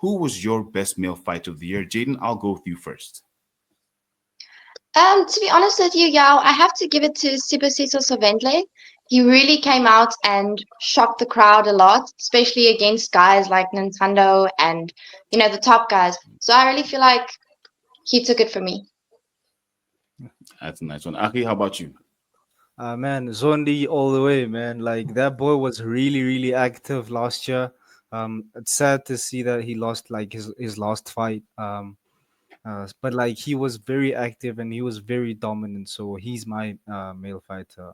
who was your best male fighter of the year? Jayden, I'll go with you first. To be honest with you, Yao, I have to give it to Sibusiso Sovendle. He really came out and shocked the crowd a lot, especially against guys like Nintendo and, the top guys. So I really feel like he took it for me. That's a nice one. Aki, how about you? Man, Zondi all the way, man. Like that boy was really, really active last year. It's sad to see that he lost like his last fight. But like he was very active and he was very dominant. So he's my male fighter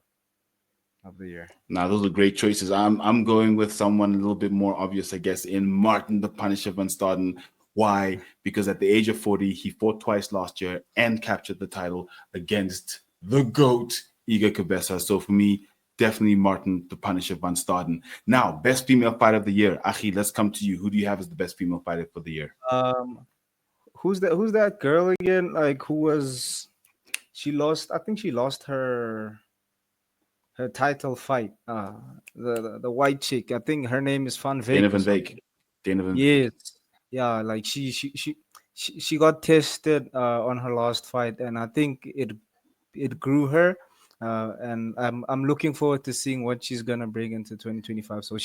of the year. Now, those are great choices. I'm going with someone a little bit more obvious, I guess, in Martin the Punisher van Staden. Why? Because at the age of 40, he fought twice last year and captured the title against the GOAT, Iga Cabeza. So for me, definitely Martin the Punisher van Staden. Now, best female fighter of the year. Achi, let's come to you. Who do you have as the best female fighter for the year? Who's that? Who's that girl again? Like who was? She lost. I think she lost her title fight. The white chick. I think her name is Van Dana Veek or Van something. Veek. Dana Van Veek. Yes. Yeah, like she got tested on her last fight, and I think it grew her. And I'm looking forward to seeing what she's gonna bring into 2025. So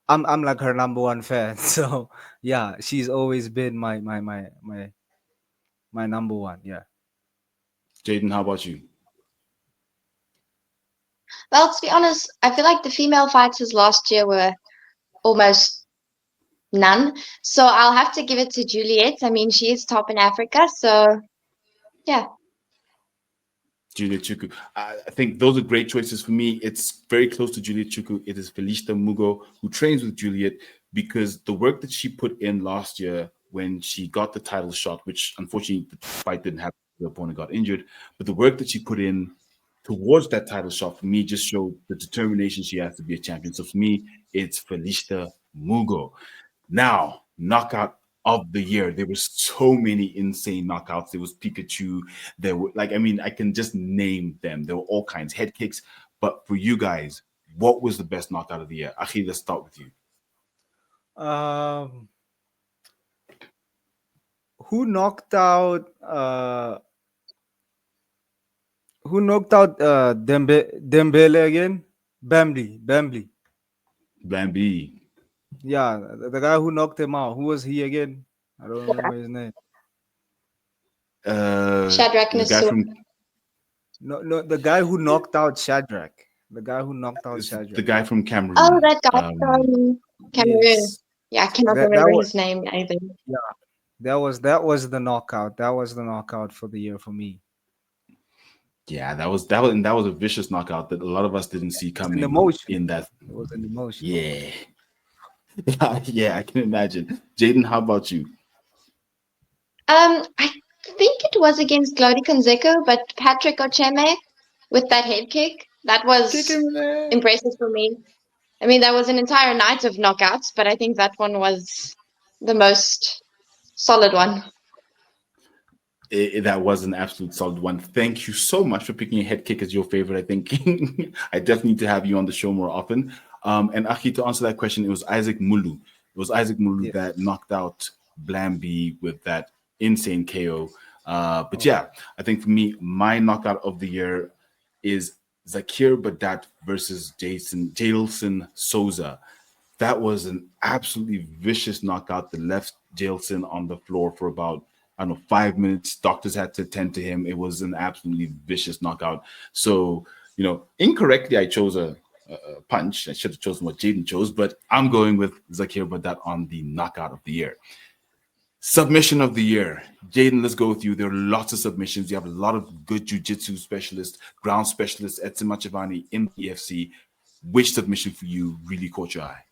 I'm like her number one fan. So yeah, she's always been my number one. Yeah. Jayden, how about you? Well, to be honest, I feel like the female fighters last year were almost none. So I'll have to give it to Juliet. I mean, she is top in Africa. So, yeah. Juliet Chuku. I think those are great choices for me. It's very close to Juliet Chuku. It is Felista Mugo who trains with Juliet because the work that she put in last year when she got the title shot, which unfortunately the fight didn't happen, the opponent got injured, but the work that she put in towards that title shot for me just showed the determination she has to be a champion. So for me, it's Felista Mugo. Now, knockout of the year. There were so many insane knockouts. There was Pikachu. There were I can just name them. There were all kinds, head kicks. But for you guys, what was the best knockout of the year? Achi, let's start with you. Um, who knocked out? Who knocked out Dembele again? Bambly. Bambi. Yeah, the guy who knocked him out. Who was he again? I don't remember his name. Shadrach The guy Nasur. from No, the guy who knocked out Shadrach. The guy who knocked out the Shadrach. guy from Oh, Cameroon. that guy from Cameroon. Yes, Yeah, I cannot that remember was his name either. yeah. That was the knockout. That was the knockout for the year for me. Yeah, that was a vicious knockout that a lot of us didn't see It was an coming emotion. in that. It was an emotion. Yeah. Yeah, I can imagine. Jayden, how about you? I think it was against Glody Konzeko, but Patrick Ocheme with that head kick, that Kick was him in the impressive for me. I mean, that was an entire night of knockouts, but I think that one was the most solid one. That was an absolute solid one. Thank you so much for picking a head kick as your favorite. I think I definitely need to have you on the show more often. And Aki, to answer that question, it was Isaac Mulu. It was Isaac Mulu Yes. that knocked out Blamby with that insane KO. But Oh, yeah, I think for me, my knockout of the year is Zakir Badat versus Jailson Souza. That was an absolutely vicious knockout that left Jailson on the floor for about, I don't know, 5 minutes. Doctors had to attend to him. It was an absolutely vicious knockout. So, incorrectly, I chose a punch. I should have chosen what Jayden chose, but I'm going with Zakir Badat on the knockout of the year. Submission of the year. Jayden, let's go with you. There are lots of submissions. You have a lot of good jiu-jitsu specialists, ground specialists, Edson Machavani in the EFC. Which submission for you really caught your eye?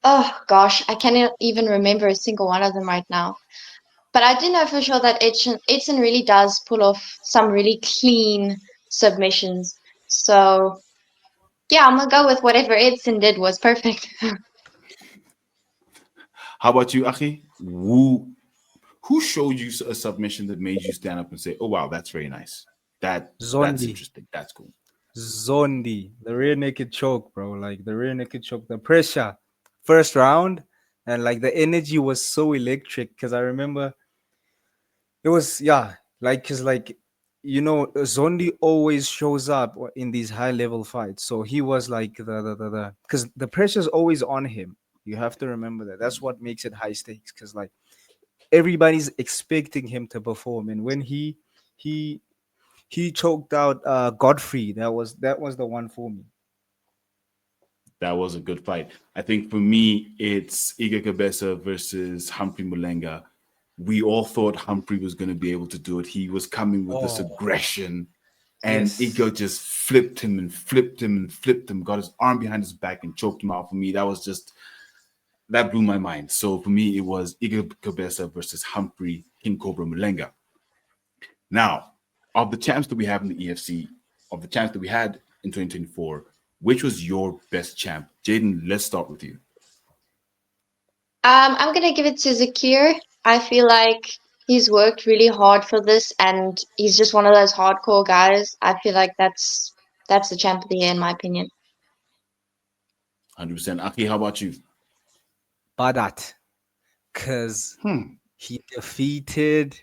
Oh gosh, I cannot even remember a single one of them right now. But I do know for sure that Edson really does pull off some really clean submissions. So yeah, I'm gonna go with whatever Edson did was perfect. How about you, Achi? Who showed you a submission that made you stand up and say, "Oh wow, that's very nice. That's Zondi. interesting. That's cool." Zondi. The rear naked choke, bro. Like the rear naked choke. The pressure. First round. and like the energy was so electric. Because I remember it was, yeah, like, because like, Zondi always shows up in these high level fights. So he was like the because the pressure's always on him. You have to remember that. That's what makes it high stakes. Because like everybody's expecting him to perform, and when he he choked out Godfrey, that was the one for me. That was a good fight. I think for me, it's Iga Cabeza versus Humphrey Mulenga. We all thought Humphrey was going to be able to do it. He was coming with this Oh, aggression, and yes. Iga just flipped him and flipped him and flipped him, got his arm behind his back and choked him out. For me, that blew my mind. So for me, it was Iga Cabeza versus Humphrey King Cobra Mulenga. Now, of the champs that we have in the EFC, of the champs that we had in 2024, which was your best champ? Jayden, let's start with you. I'm gonna give it to Zakir. I feel like he's worked really hard for this, and he's just one of those hardcore guys. I feel like that's the champ of the year in my opinion. 100%. Aki, how about you? Badat, because Hmm. he defeated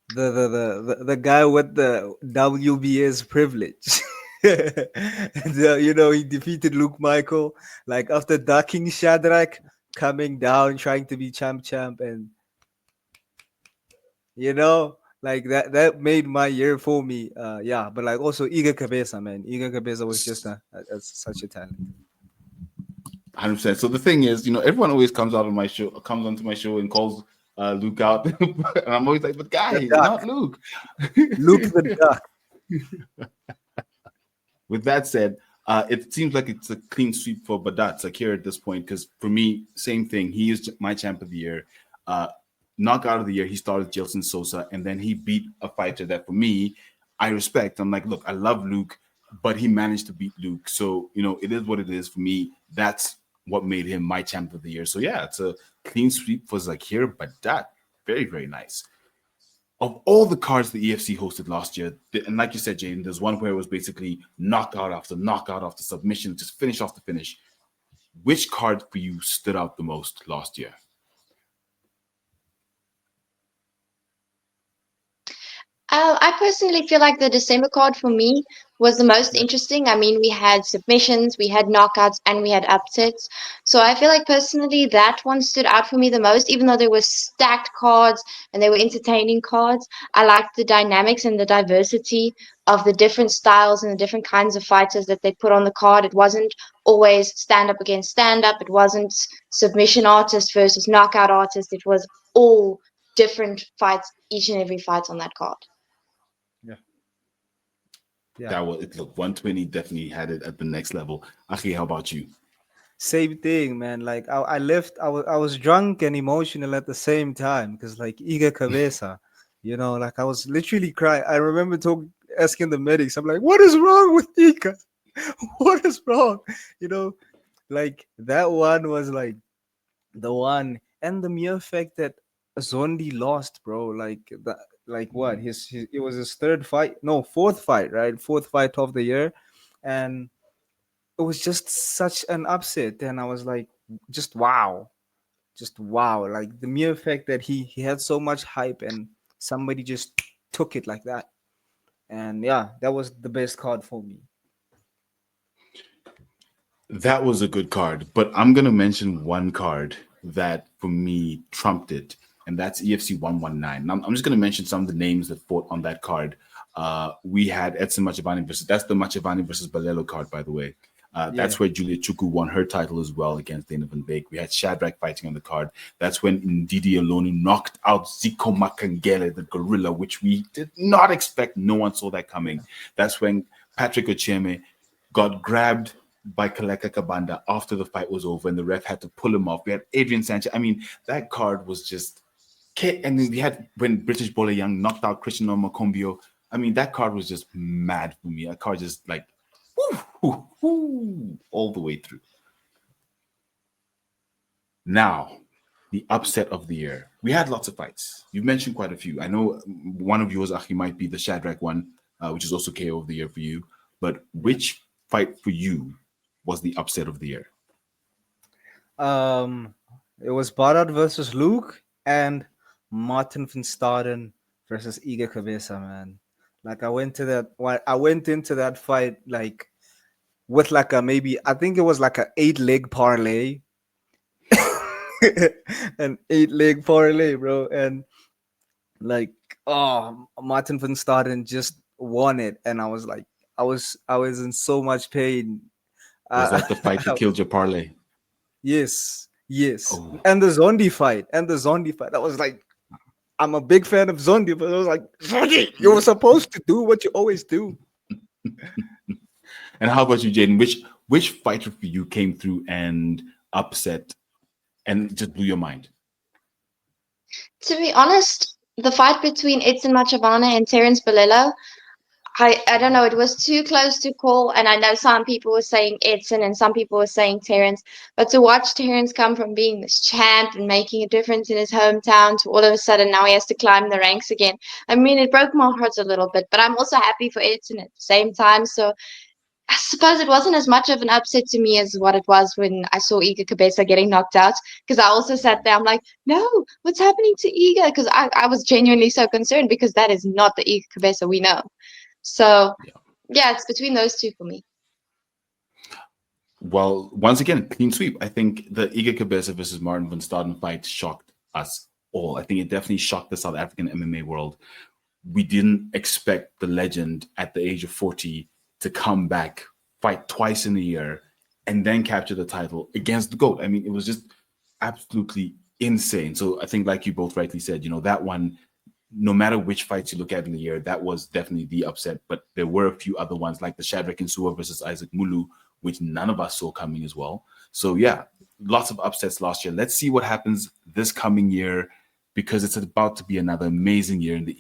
the guy with the WBS privilege. And, he defeated Luke Michael, like after ducking Shadrach, coming down, trying to be champ, and like that made my year for me. Yeah, but like also Iga Cabeza, man. Iga Cabeza was just such a talent. 100%. So the thing is, everyone always comes onto my show and calls Luke out. And I'm always like, but The guys, duck, not Luke. Luke the duck. With that said, it seems like it's a clean sweep for Badat Sakir at this point, because for me, same thing. He is my champ of the year. Uh, Knockout of the year, he started Jelson Sosa, and then he beat a fighter that for me, I respect. I'm like, look, I love Luke, but he managed to beat Luke. So, it is what it is for me. That's what made him my champ of the year. So, yeah, it's a clean sweep for Zakir Badat. Very, very nice. Of all the cards the EFC hosted last year, and like you said, Jayden, there's one where it was basically knockout after submission, just finish off the finish. Which card for you stood out the most last year? I personally feel like the December card for me was the most interesting. I mean, we had submissions, we had knockouts, and we had upsets. So I feel like personally that one stood out for me the most, even though there were stacked cards and they were entertaining cards. I liked the dynamics and the diversity of the different styles and the different kinds of fighters that they put on the card. It wasn't always stand up against stand up, it wasn't submission artist versus knockout artist. It was all different fights, each and every fight on that card. Yeah, yeah. That was it. Look, 120 definitely had it at the next level. Aki, how about you? Same thing, man. Like I left, I was drunk and emotional at the same time because like Iga Cabeza, like I was literally crying. I remember asking the medics, I'm like, what is wrong with Iga? What is wrong? You know, like that one was like the one, and the mere fact that Zondi lost, bro. Like that, like what? It was his third fight, no, fourth fight, right? Fourth fight of the year, and it was just such an upset, and I was like, just wow, like the mere fact that he had so much hype and somebody just took it like that. And yeah, that was the best card for me. That was a good card, but I'm gonna mention one card that for me trumped it, and that's EFC 119. I'm just gonna mention some of the names that fought on that card. We had Edson Machavani versus that's the Machavani versus Balelo card, by the way. Yeah. That's where Julia Chuku won her title as well against Dana Van Beek. We had Shadrach fighting on the card. That's when Ndidi Alonu knocked out Zico Makangele, the gorilla, which we did not expect. No one saw that coming. That's when Patrick Ocheme got grabbed by Kaleka Kabanda after the fight was over and the ref had to pull him off. We had Adrian Sanchez. I mean, that card was just... And then we had when British Bowler Young knocked out Christian Macombio. I mean, that card was just mad for me. That card just like all the way through. Now, the upset of the year. We had lots of fights. You've mentioned quite a few. I know one of yours actually might be the Shadrach one, which is also KO of the year for you. But Yeah. which fight for you was the upset of the year? Um, it was Barat versus Luke and Martin van Staden versus Iga Cabeza, man. Like I went into that fight like with like a maybe I think it was like a 8 leg parlay, an 8 leg parlay, bro, and like Martin van Staden just won it, and I was like, I was in so much pain. Was Uh, that the fight that killed your parlay? yes, yes, Oh, and the Zondi fight. I was like, I'm a big fan of Zondi, but I was like, Zondi, you were yeah. supposed to do what you always do. And how about you, Jayden? Which fighter for you came through and upset and just blew your mind? To be honest, the fight between Edson Machavana and Terence Bolello, I don't know, it was too close to call, and I know some people were saying Edson and some people were saying Terence, but to watch Terence come from being this champ and making a difference in his hometown to all of a sudden now he has to climb the ranks again. I mean, it broke my heart a little bit, but I'm also happy for Edson at the same time. So I suppose it wasn't as much of an upset to me as what it was when I saw Iga Cabeza getting knocked out. Because I also sat there, I'm like, no, what's happening to Iga? Because I was genuinely so concerned because that is not the Iga Cabeza we know. So Yeah. yeah, it's between those two for me. Well, once again, clean sweep. I think the Iga Cabeza versus Martin van Staden fight shocked us all. I think it definitely shocked the South African MMA world. We didn't expect the legend at the age of 40 to come back, fight twice in a year, and then capture the title against the GOAT. I mean, it was just absolutely insane. So I think, like you both rightly said, that one, no matter which fights you look at in the year, that was definitely the upset. But there were a few other ones like the Shadrach and Sua versus Isaac Mulu, which none of us saw coming as well. So yeah, lots of upsets last year. Let's see what happens this coming year because it's about to be another amazing year in the